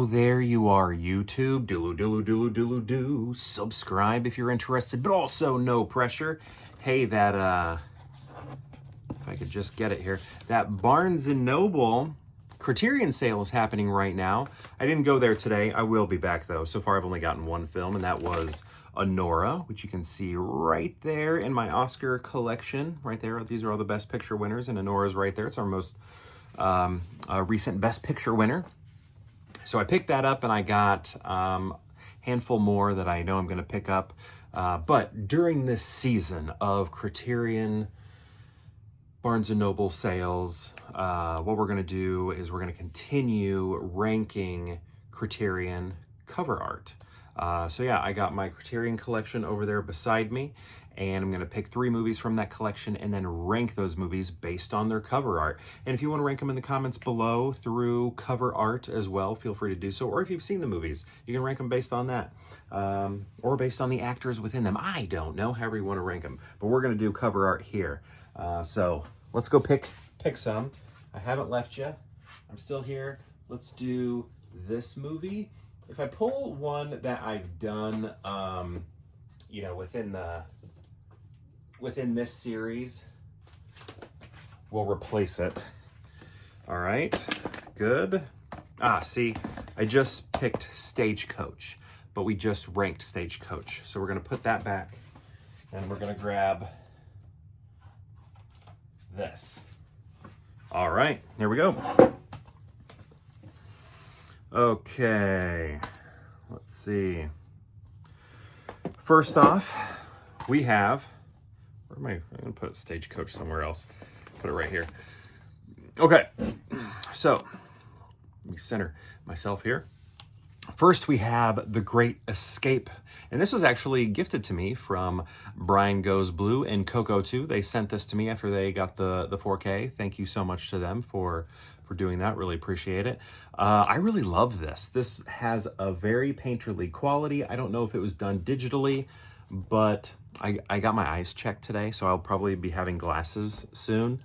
So there you are, YouTube. Do. Subscribe if you're interested, but also no pressure. Hey, that, if I could just get it here, that Barnes & Noble Criterion sale is happening right now. I didn't go there today. I will be back, though. So far, I've only gotten one film, and that was Honora, which you can see right there in my Oscar collection. Right there. These are all the Best Picture winners, and Honora's right there. It's our most recent Best Picture winner. So I picked that up, and I got a handful more that I know I'm going to pick up. But during this season of Criterion Barnes & Noble sales, what we're going to do is we're going to continue ranking Criterion cover art. So yeah, I got my Criterion collection over there beside me, and I'm going to pick 3 movies from that collection and then rank those movies based on their cover art. And if you want to rank them in the comments below through cover art as well, feel free to do so. Or if you've seen the movies, you can rank them based on that. Or based on the actors within them. I don't know, however you want to rank them. But we're going to do cover art here. So let's go pick some. I haven't left you. I'm still here. Let's do this movie. If I pull one that I've done, you know, within this series, we'll replace it. All right, good. See, I just picked Stagecoach, but we just ranked Stagecoach. So we're gonna put that back, and we're gonna grab this. All right, here we go. Okay, let's see. First off, we have, where am I? I'm gonna put Stagecoach somewhere else. Put it right here. Okay, so let me center myself here. First, we have The Great Escape. And this was actually gifted to me from Brian Goes Blue and Coco 2. They sent this to me after they got the 4K. Thank you so much to them for doing that. Really appreciate it. I really love this. This has a very painterly quality. I don't know if it was done digitally, but I got my eyes checked today, so I'll probably be having glasses soon.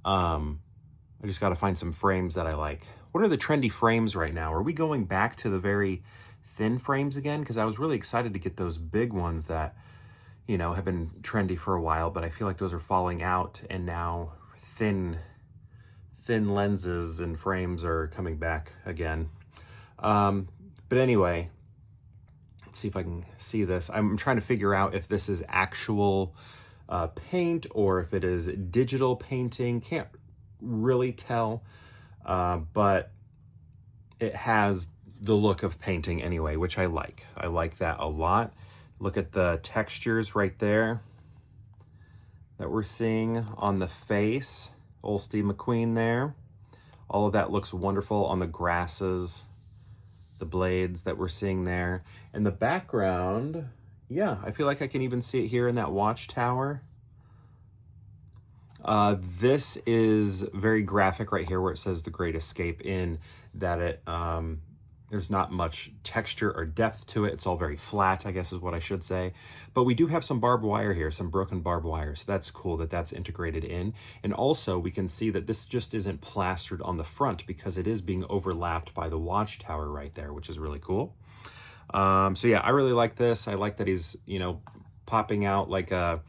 I just got to find some frames that I like. What are the trendy frames right now? Are we going back to the very thin frames again? Because I was really excited to get those big ones that, you know, have been trendy for a while, but I feel like those are falling out, and now thin lenses and frames are coming back again. But anyway, let's see if I can see this. I'm trying to figure out if this is actual paint or if it is digital painting. Can't really tell. But it has the look of painting anyway, which I like. I like that a lot. Look at the textures right there that we're seeing on the face. Old Steve McQueen there. All of that looks wonderful on the grasses, the blades that we're seeing there. And the background, yeah, I feel like I can even see it here in that watchtower. This is very graphic right here where it says The Great Escape, in that it there's not much texture or depth to it. It's all very flat, I guess is what I should say. But we do have some barbed wire here, some broken barbed wire. So that's cool that that's integrated in. And also we can see that this just isn't plastered on the front because it is being overlapped by the watchtower right there, which is really cool. So yeah, I really like this. I like that he's, you know, popping out like a,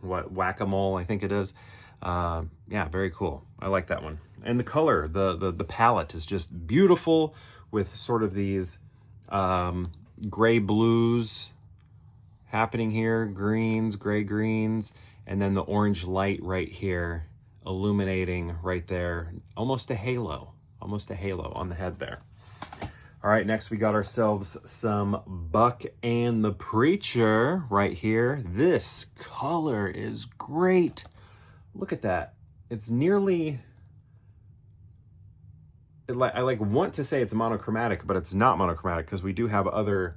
whack-a-mole, I think it is. Yeah, very cool. I like that one. And the color, the palette is just beautiful with sort of these gray blues happening here, greens, gray greens, and then the orange light right here illuminating right there. Almost a halo on the head there. All right, next we got ourselves some Buck and the Preacher right here. This color is great. Look at that. It's nearly, I like want to say it's monochromatic, but it's not monochromatic because we do have other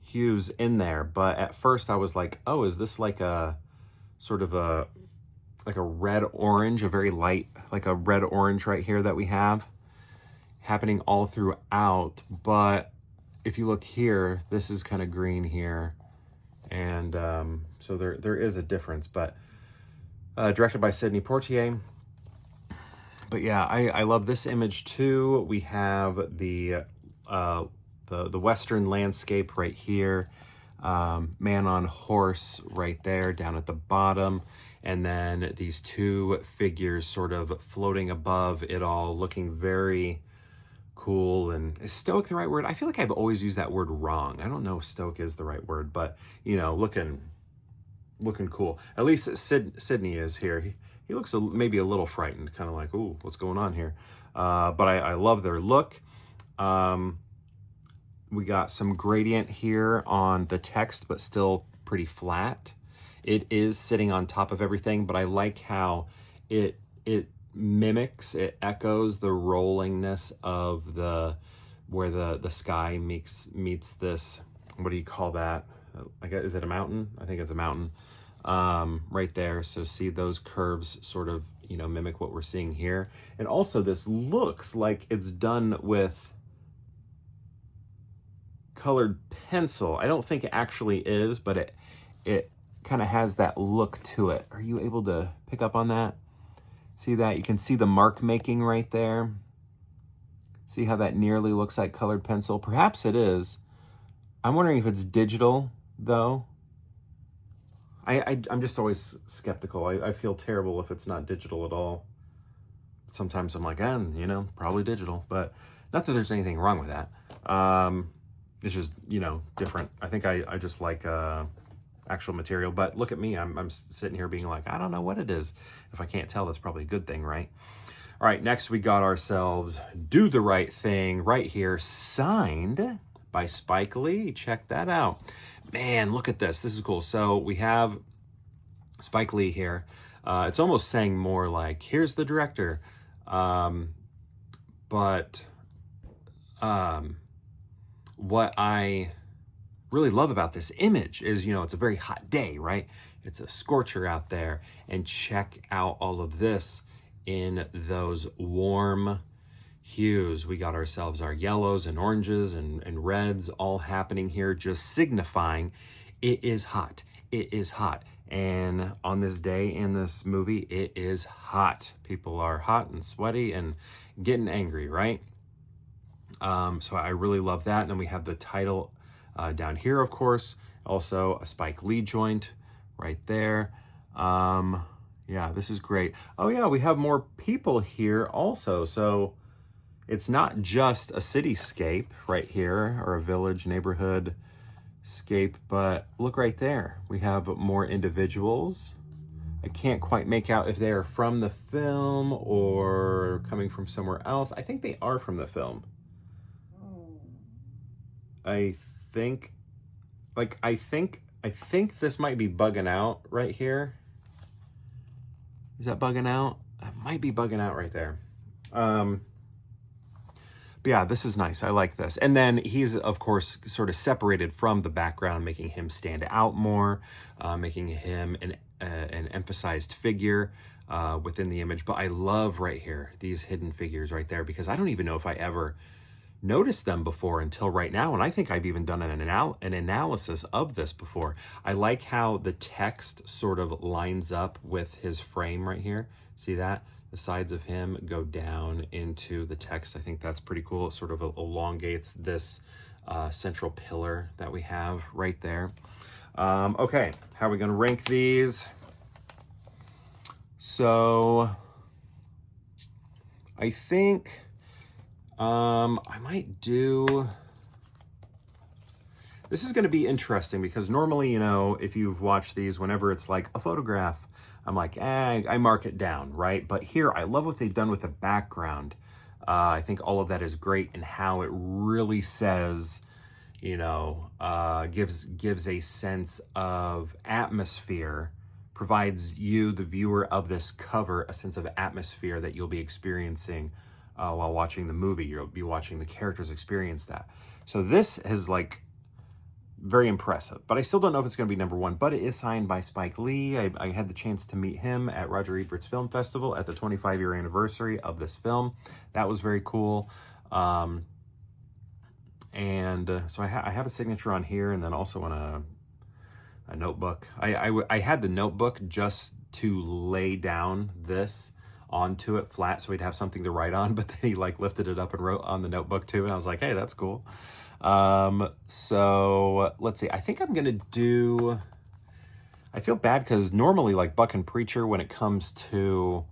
hues in there. But at first I was like, oh, is this like a sort of like a red orange, a very light, like a red orange right here that we have happening all throughout. But if you look here, this is kind of green here, and so there is a difference. But directed by Sidney Poitier. But yeah, I love this image too. We have the western landscape right here. Man on horse right there down at the bottom. And then these two figures sort of floating above it all, looking very cool. And is stoic the right word? I feel like I've always used that word wrong. I don't know if stoic is the right word, but you know, looking cool. At least Sydney is here. He looks maybe a little frightened, kind of like, ooh, what's going on here? But I love their look. We got some gradient here on the text, but still pretty flat. It is sitting on top of everything, but I like how it mimics, it echoes the rollingness of where the sky meets this, what do you call that? I guess, is it a mountain? I think it's a mountain. Right there. So see those curves sort of, you know, mimic what we're seeing here. And also this looks like it's done with colored pencil. I don't think it actually is, but it kind of has that look to it. Are you able to pick up on that? See that? You can see the mark making right there. See how that nearly looks like colored pencil? Perhaps it is. I'm wondering if it's digital though. I'm just always skeptical. I feel terrible if it's not digital at all. Sometimes I'm like, you know, probably digital, but not that there's anything wrong with that. It's just, you know, different. I think I just like actual material, but look at me. I'm sitting here being like, I don't know what it is. If I can't tell, that's probably a good thing, right? All right, next we got ourselves Do the Right Thing right here, signed by Spike Lee. Check that out. Man, look at this. This is cool. So we have Spike Lee here. It's almost saying more like, here's the director. But what I really love about this image is, you know, it's a very hot day, right? It's a scorcher out there. And check out all of this in those warm hues. We got ourselves our yellows and oranges and reds all happening here, just signifying it is hot. It is hot. And on this day in this movie, it is hot. People are hot and sweaty and getting angry, right? So I really love that. And then we have the title down here, of course. Also a Spike Lee joint right there. Yeah, this is great. Oh yeah, we have more people here also. So it's not just a cityscape right here or a village neighborhood scape, but look right there. We have more individuals. I can't quite make out if they are from the film or coming from somewhere else. I think they are from the film. I think this might be Buggin Out right here. Is that Buggin Out? That might be Buggin Out right there. But yeah, this is nice. I like this. And then he's, of course, sort of separated from the background, making him stand out more, making him an emphasized figure within the image. But I love right here, these hidden figures right there, because I don't even know if I ever noticed them before until right now. And I think I've even done an analysis of this before. I like how the text sort of lines up with his frame right here. See that? The sides of him go down into the text. I think that's pretty cool. It sort of elongates this central pillar that we have right there. Okay, how are we gonna rank these? So I think I might do, this is gonna be interesting because normally, you know, if you've watched these, whenever it's like a photograph, I'm like, I mark it down, right? But here, I love what they've done with the background. I think all of that is great and how it really says, you know, gives a sense of atmosphere, provides you, the viewer of this cover, a sense of atmosphere that you'll be experiencing while watching the movie. You'll be watching the characters experience that. So this is like very impressive, but I still don't know if it's going to be number one, but it is signed by Spike Lee. I had the chance to meet him at Roger Ebert's Film Festival at the 25-year anniversary of this film. That was very cool. So I have a signature on here, and then also on a notebook. I had the notebook just to lay down this onto it flat so he'd have something to write on, but then he like lifted it up and wrote on the notebook too, and I was like, hey, that's cool. So let's see, I think I'm gonna do, I feel bad because normally like Buck and Preacher, when it comes to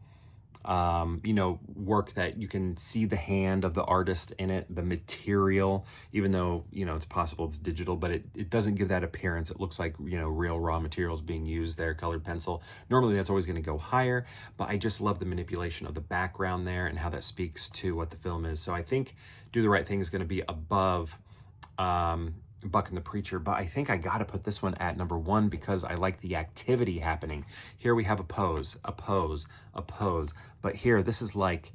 you know, work that you can see the hand of the artist in it, the material, even though, you know, it's possible it's digital, but it doesn't give that appearance. It looks like, you know, real raw materials being used there, colored pencil. Normally that's always going to go higher, but I just love the manipulation of the background there and how that speaks to what the film is. So I think Do the Right Thing is going to be above Buck and the Preacher, but I think I got to put this one at number 1 because I like the activity happening. Here we have a pose, a pose, a pose, but here this is like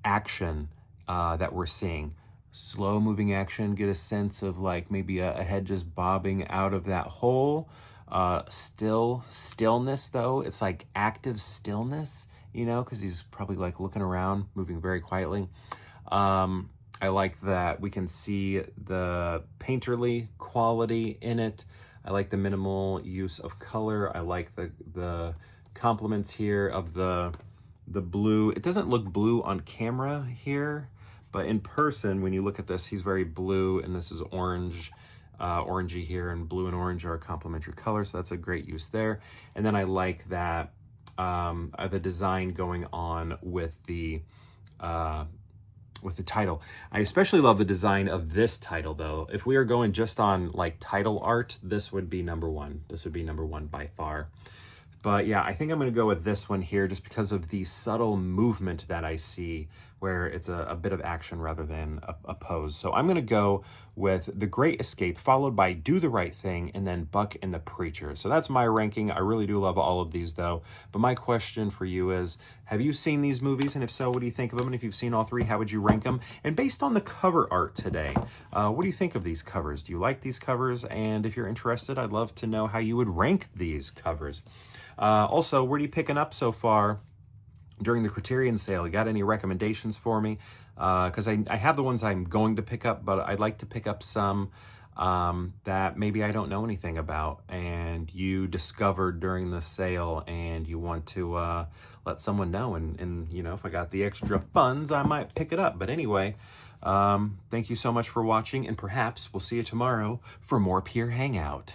action that we're seeing. Slow moving action, get a sense of like maybe a head just bobbing out of that hole. Stillness though, it's like active stillness, you know, because he's probably like looking around, moving very quietly. I like that we can see the painterly quality in it. I like the minimal use of color. I like the compliments here of the blue. It doesn't look blue on camera here, but in person, when you look at this, he's very blue, and this is orange, orangey here, and blue and orange are complementary colors, so that's a great use there. And then I like that the design going on with the title. I especially love the design of this title though. If we are going just on like title art, this would be number 1. This would be number 1 by far. But yeah, I think I'm going to go with this one here just because of the subtle movement that I see where it's a bit of action rather than a pose. So I'm going to go with The Great Escape, followed by Do the Right Thing, and then Buck and the Preacher. So that's my ranking. I really do love all of these though. But my question for you is, have you seen these movies? And if so, what do you think of them? And if you've seen all 3, how would you rank them? And based on the cover art today, what do you think of these covers? Do you like these covers? And if you're interested, I'd love to know how you would rank these covers. Also, what are you picking up so far during the Criterion sale? You got any recommendations for me? Because I have the ones I'm going to pick up, but I'd like to pick up some that maybe I don't know anything about and you discovered during the sale and you want to let someone know. And you know, if I got the extra funds, I might pick it up. But anyway, thank you so much for watching, and perhaps we'll see you tomorrow for more Peer Hangout.